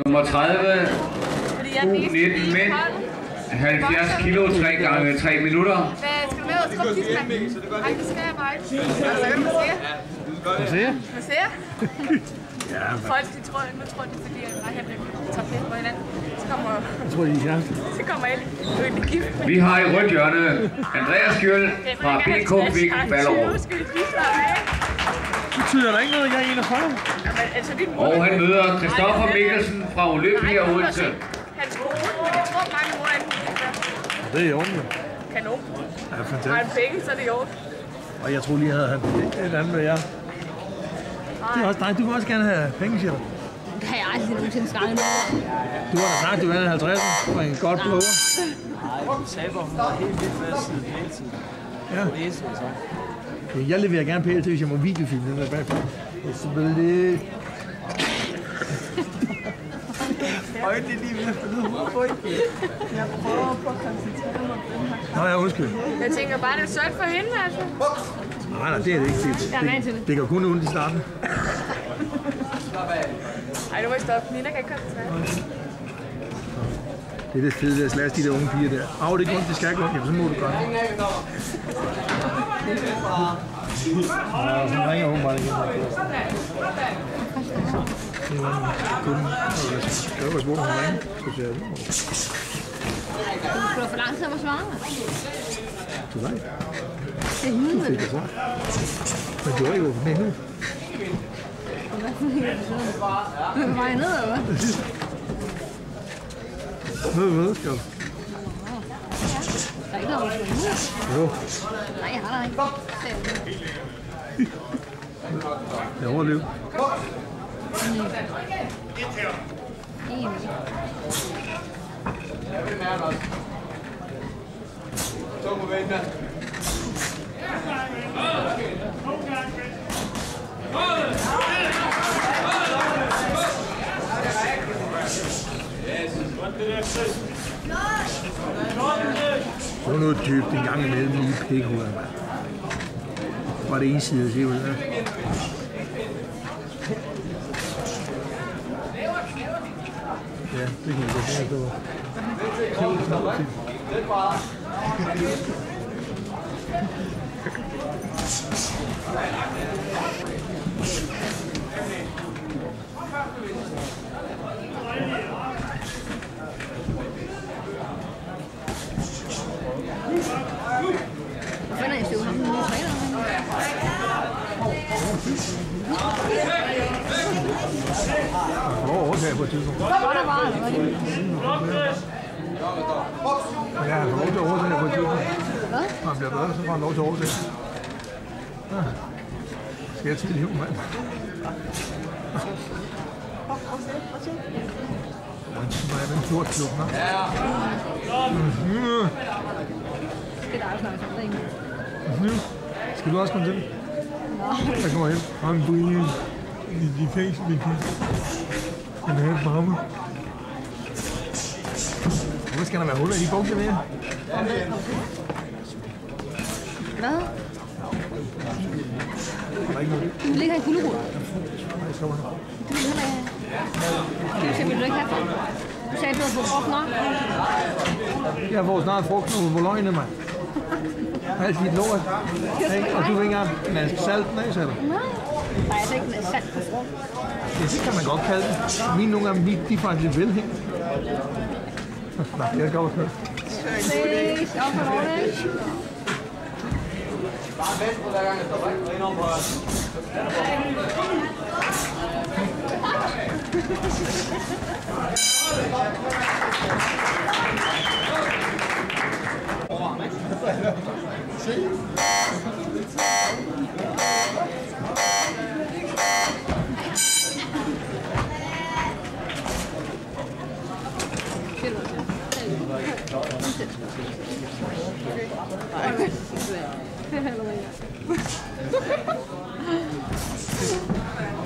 Nummer 30, U19 mænd, 70 kilo, 3 gange 3 minutter. Skal du med og skubbe tidsmanden? Nej, det skal jeg bare ikke. Altså, kan du massere? Massere? Ja. Folk, de tror, nu tror de, fordi jeg bare Henrik tager pænt på hinanden. Så kommer alle gift. Vi har i rødt hjørne Andreas Skjøl fra BK Vig Ballerup. Betyder der ikke noget, jeg er 41? Og han møder Christoffer Mikkelsen fra Olympia Odense. Hans kone, men jeg tror mange mor er det er i orden. Kanon. Ja, fantastisk. Har han penge, så er det i orden. Og jeg tror lige, jeg havde han et andet med jer. Det er også dig. Du vil også gerne have penge, siger du? Det har jeg aldrig nogensinde snakket med. Du har da sagt, du vandt 50 for en godt blower. Nej, Saber, hun var helt vildt med at sidde pæltid. Ja. Jeg leverer gerne pæl til, hvis jeg må videofilme den der bagfra. Selvfølgelig. Øjnene lige ved at finde ud af ryggen. Jeg prøver på at koncentrere mig på den her. Nå, ja, undskyld. Jeg tænker bare, det er sødt for hende, altså. Nej, det er det ikke. Det går kun ondt i starten. Ej, nu må I stoppe. Nina kan ikke koncentrere. Det er det fede ved at slæse de der unge piger der. Det er godt, det skal gå. Jamen, så må du gøre det. Så ringer hun bare igen. Det var kun. Jeg var spurgt, hun ringer. Så siger jeg, Du er for lang tid at svare. du ved. Det er hende. Det er så. Men du er ikke åbent med nu. Hvad var jeg ned, eller hvad? Noget, skal du? Der er ikke noget, der Jo. Nej, jeg har der ikke. Jeg overlever. Få noget dybt en gang imellem i pikhuder. Var det en side, siger du det? Ja, det kan vi godt have. Hvad fanden er jeg støv ham? Nu er træner. Hvor overtager på et tidspunkt? Hvor der var, eller hvad det? Ja, han får lov til at overtage på et tidspunkt. Hvad? Når han bliver bedre, så får han lov til at overtage. Ja. Skal jeg til liv, mand? Hvor er den stort klub, nå? Det er der jo snart, ikke? Skal du også komme til? Jeg kommer hen. I'm breathing the face with you. And I have mama. Hvorfor skal der være huller i de bukser mere? Hvad? Der er ikke noget. Du ligger i gulerod. Nej, så var det. Du vil heller ikke have. Det vil du ikke have for. Du sagde, at du havde fået frugt nok. Jeg får snart frugt på løgne, mand. Alt dit lort. Og du vil ikke engang maske salten af, sagde du? Nej. Der er altså ikke salt på frugt. Ja, det kan man godt kalde det. Mine nogle gange, de er faktisk lidt velhængt. Nej, jeg skal også høre. Please, op for ordentligt. Bare vent på hver gang, jeg står ind om på os.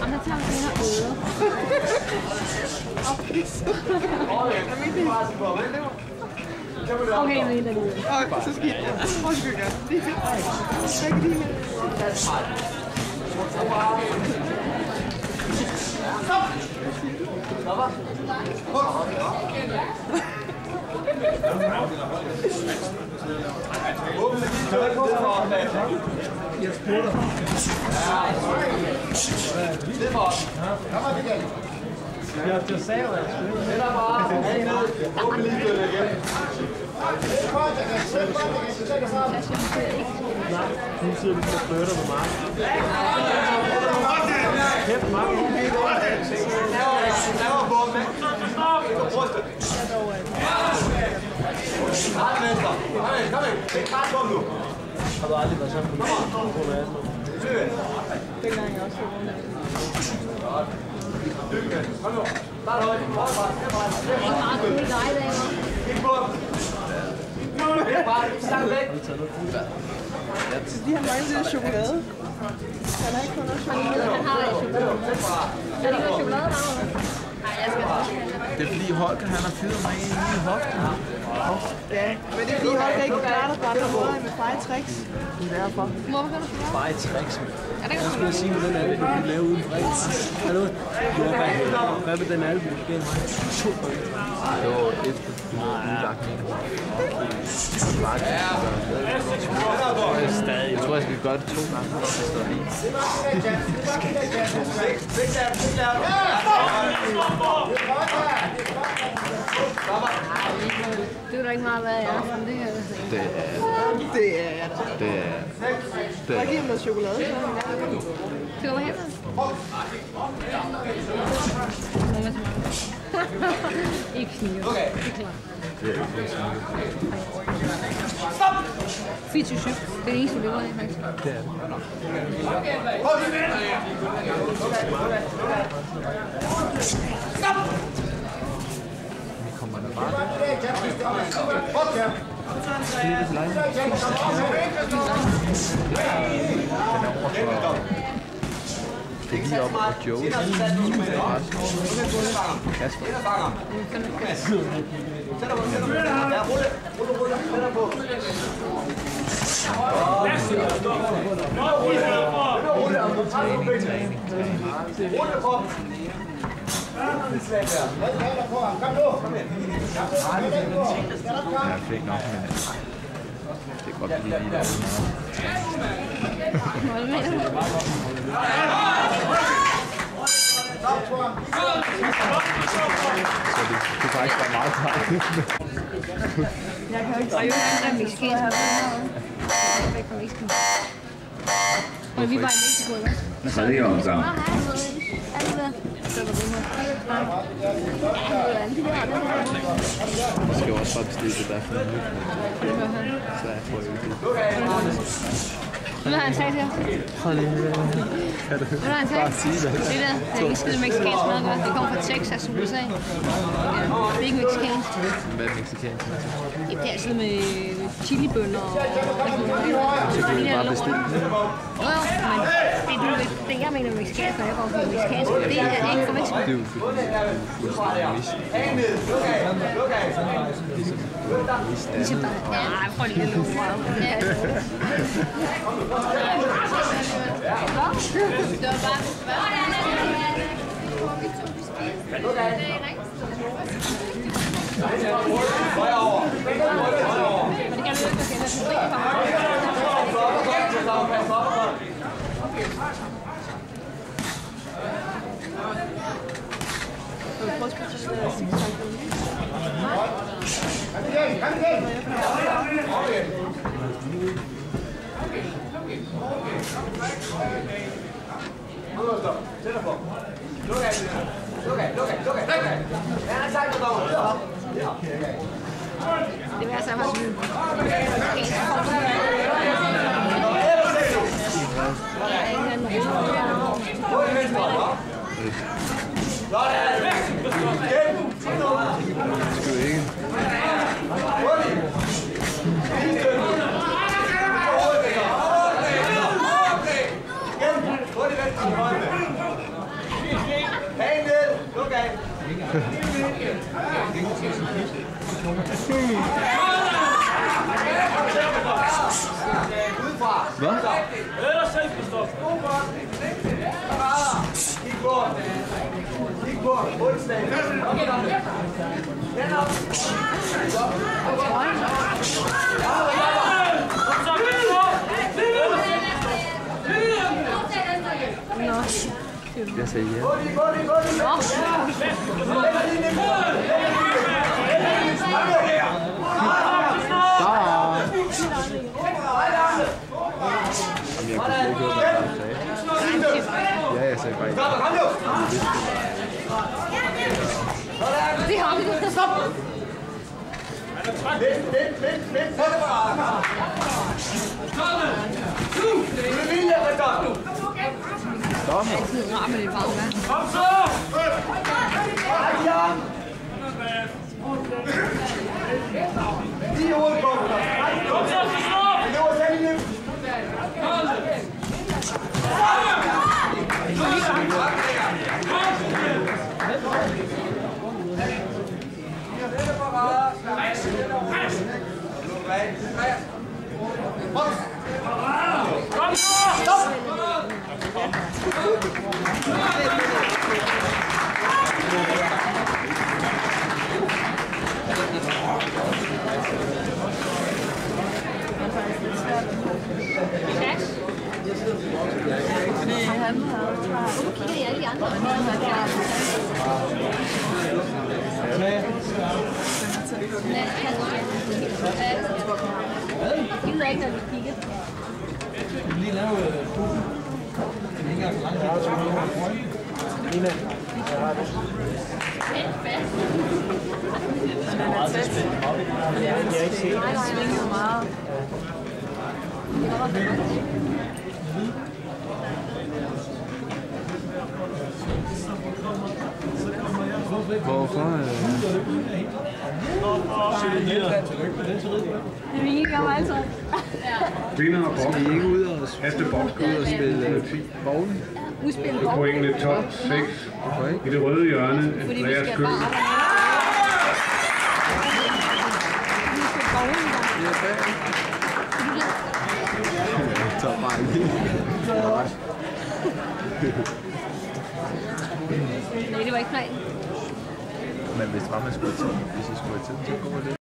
Andre tager den her øde. Okay, men det er det. Så skidt. Undskyld, ja. Det er fedt. Jeg kan lige med. Jeg til sav, det er bare åbne lige igen. Nej, nu sidder du og flirter med mig. Kæft mig. Har du aldrig været sådan på dengang jeg også var kom nu. Start højt. De har mange lille chokolade. Han har ikke kun noget chokolade. Han har chokolade. Er det ikke noget chokolade, der er? Nej, jeg skal også have det. Det er fordi Holger, han har fyret mig ind i hoften. Ja, men det er fordi Holger ikke klarer dig på andre måder med feje tricks. Det er derfor. Hvorfor kan du få det? Bare et tricks. Er det ikke Jeg skulle sige, hvordan er det, du kan lave uden fred. Hallo? Hvad med den albu? Du gav mig 2 gange. Det var efter, du havde udlagt med det. Jeg tror, jeg skal gøre det 2 gange. Det er da ikke meget værd i aften, det her. Det er. Giv ham noget chokolade. Skal du hen? Ikke knive. Okay. Det er klart. Stop! 24. Det er det eneste, vi lever af, faktisk. Det er det. Stop! Vi kommer der bare. Det er lige op på Joe. Kasper. Jeg er flink nok, men det er godt at blive lige Hvad mener du? Så det kan faktisk være meget klart. Jeg kan jo ikke sige, at det er mexicansk. Jeg kan ikke men vi var i Mexico, ikke? Så er det jo sammen. Jeg skal jo også bare bestille det der for en nyt. Så jeg får jo det. Hvad har han sagt til jer? Hold lige her. Hvad har han sagt? Bare sige det. Det der, det er ikke skide mexicansk mad, godt. Det kommer fra Texas, USA. Ja, det er ikke mexicansk. Hvad er mexicansk? Det er altid med chilibønner og Så kan vi bare bestille den. men det jeg mener mexicansk, når jeg går for mexicansk, det er ikke for Mexico. Det er jo fuldstændig mistet. Nej, prøv lige at lukke mig. Det var bare det vil jeg så faktisk Skal vi ikke? Hvad? Jeg sagde ja. Ja, jeg sagde bare Det har vi. Stop! Stop! Altid rar med det varme vand. Kom så! Kom så, Jeg gider ikke, når vi kigger. lige lave den hænger for langt. Nina, jeg har det. Det er meget til spil. Jeg har ikke set det. Nej, svinger meget. Hvorfor? Det vil ikke gøre altid. Vinder og boks. Vi er ikke ude og spille bowling. Udspille Pointene top 6 i det røde hjørne. Andreas Køhl. Jeg tager bare lige. Nej, det var ikke planen. Men hvis man skulle have tid, så gå det.